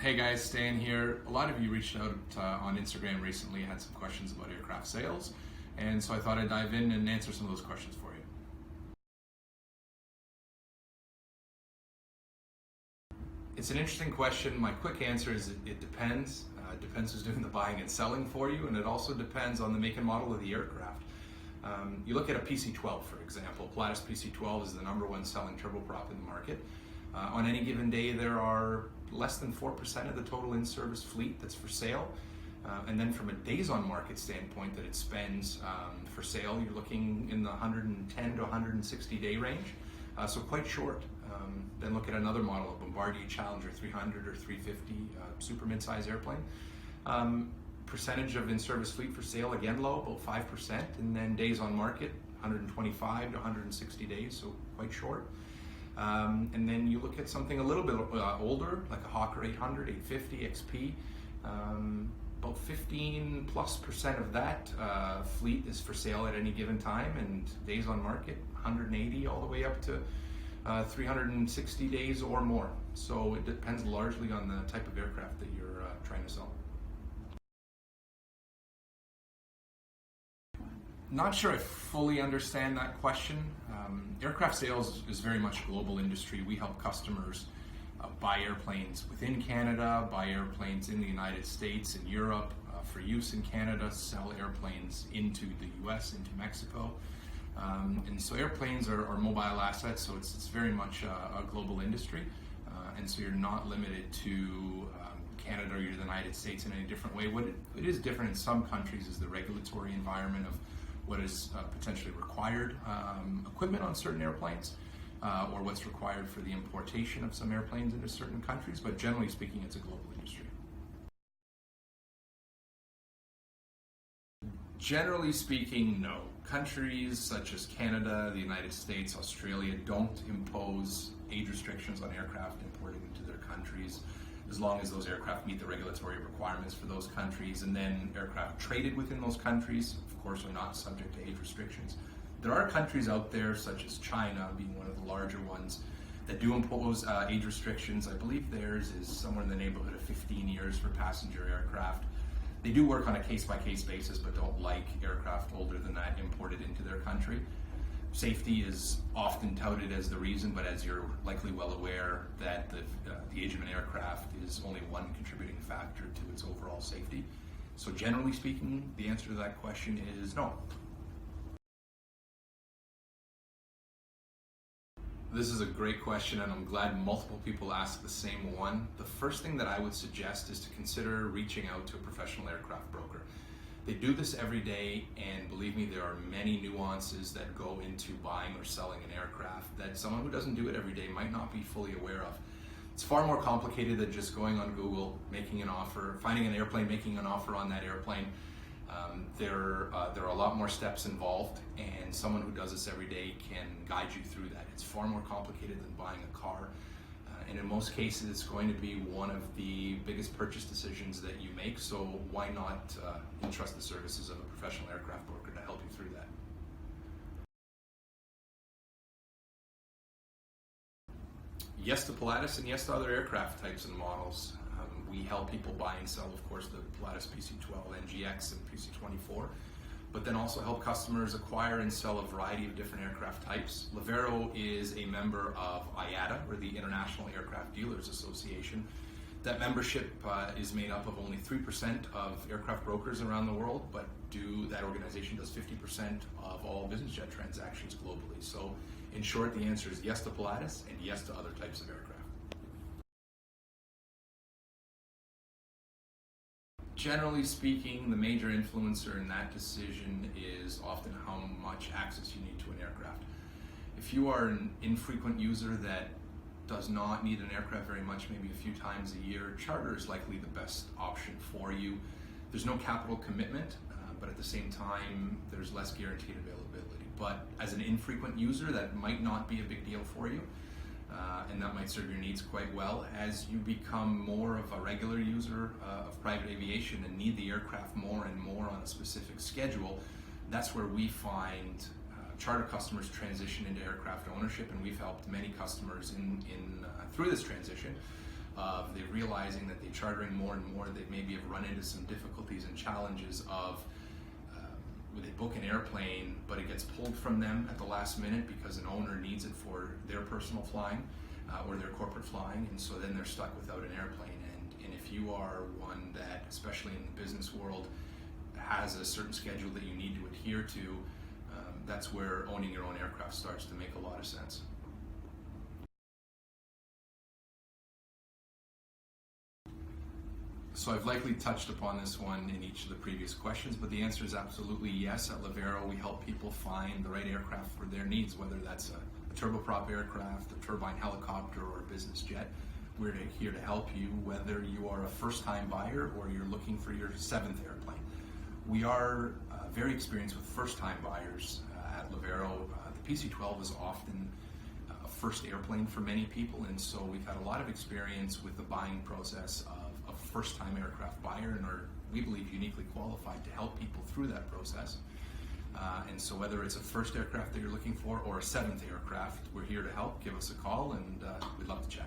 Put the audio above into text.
Hey guys, Stan here. A lot of you reached out on Instagram recently, had some questions about aircraft sales, and so I thought I'd dive in and answer some of those questions for you. It's an interesting question. My quick answer is it depends. It depends who's doing the buying and selling for you, and it also depends on the make and model of the aircraft. You look at a PC-12, for example. Pilatus PC-12 is the #1 selling turboprop in the market. On any given day, there are less than 4% of the total in-service fleet that's for sale. And then from a days on market standpoint that it spends for sale, you're looking in the 110 to 160 day range, so quite short. Then look at another model, a Bombardier Challenger 300 or 350 super mid-size airplane. Percentage of in-service fleet for sale, again low, about 5%, and then days on market, 125 to 160 days, so quite short. And then you look at something a little bit older, like a Hawker 800, 850 XP. About 15+% of that fleet is for sale at any given time, and days on market, 180 all the way up to 360 days or more. So it depends largely on the type of aircraft that you're trying to sell. Not sure I fully understand that question. Aircraft sales is very much a global industry. We help customers buy airplanes within Canada, buy airplanes in the United States and Europe for use in Canada, sell airplanes into the US, into Mexico. And so airplanes are mobile assets, so it's very much a global industry. And so you're not limited to Canada or the United States in any different way. What it is different in some countries is the regulatory environment of what is potentially required equipment on certain airplanes, or what's required for the importation of some airplanes into certain countries, but generally speaking, it's a global industry. Generally speaking, no. Countries such as Canada, the United States, Australia don't impose age restrictions on aircraft imported into their countries, as long as those aircraft meet the regulatory requirements for those countries, and then aircraft traded within those countries, of course, are not subject to age restrictions. There are countries out there, such as China being one of the larger ones, that do impose age restrictions. I believe theirs is somewhere in the neighborhood of 15 years for passenger aircraft. They do work on a case-by-case basis, but don't like aircraft older than that imported into their country. Safety is often touted as the reason, but as you're likely well aware, that the age of an aircraft is only one contributing factor to its overall safety. So generally speaking, the answer to that question is no. This is a great question, and I'm glad multiple people ask the same one. The first thing that I would suggest is to consider reaching out to a professional aircraft broker. They do this every day, and believe me, there are many nuances that go into buying or selling an aircraft that someone who doesn't do it every day might not be fully aware of. It's far more complicated than just going on Google, making an offer, finding an airplane, making an offer on that airplane. There are a lot more steps involved, and someone who does this every day can guide you through that. It's far more complicated than buying a car, and in most cases it's going to be one of the biggest purchase decisions that you make, so why not entrust the services of a professional aircraft broker to help you through that. Yes to Pilatus, and yes to other aircraft types and models. We help people buy and sell, of course, the Pilatus PC-12 NGX and PC-24, but then also help customers acquire and sell a variety of different aircraft types. Levaero is a member of IATA, or the International Aircraft Dealers Association. That membership is made up of only 3% of aircraft brokers around the world, but that organization does 50% of all business jet transactions globally. So in short, the answer is yes to Pilatus and yes to other types of aircraft. Generally speaking, the major influencer in that decision is often how much access you need to an aircraft. If you are an infrequent user that does not need an aircraft very much, maybe a few times a year, charter is likely the best option for you. There's no capital commitment, but at the same time, there's less guaranteed availability. But as an infrequent user, that might not be a big deal for you. And that might serve your needs quite well. As you become more of a regular user of private aviation and need the aircraft more and more on a specific schedule, that's where we find charter customers transition into aircraft ownership, and we've helped many customers through this transition of they realizing that they're chartering more and more, they maybe have run into some difficulties and challenges of they book an airplane, but it gets pulled from them at the last minute because an owner needs it for their personal flying or their corporate flying, and so then they're stuck without an airplane. And if you are one that, especially in the business world, has a certain schedule that you need to adhere to, that's where owning your own aircraft starts to make a lot of sense. So I've likely touched upon this one in each of the previous questions, but the answer is absolutely yes. At Levaero, we help people find the right aircraft for their needs, whether that's a turboprop aircraft, a turbine helicopter, or a business jet. We're here to help you, whether you are a first-time buyer or you're looking for your 7th airplane. We are very experienced with first-time buyers at Levaero. The PC-12 is often a first airplane for many people, and so we've had a lot of experience with the buying process of a first-time aircraft buyer, and are, we believe, uniquely qualified to help people through that process. And so whether it's a first aircraft that you're looking for or a 7th aircraft, we're here to help. Give us a call, and we'd love to chat.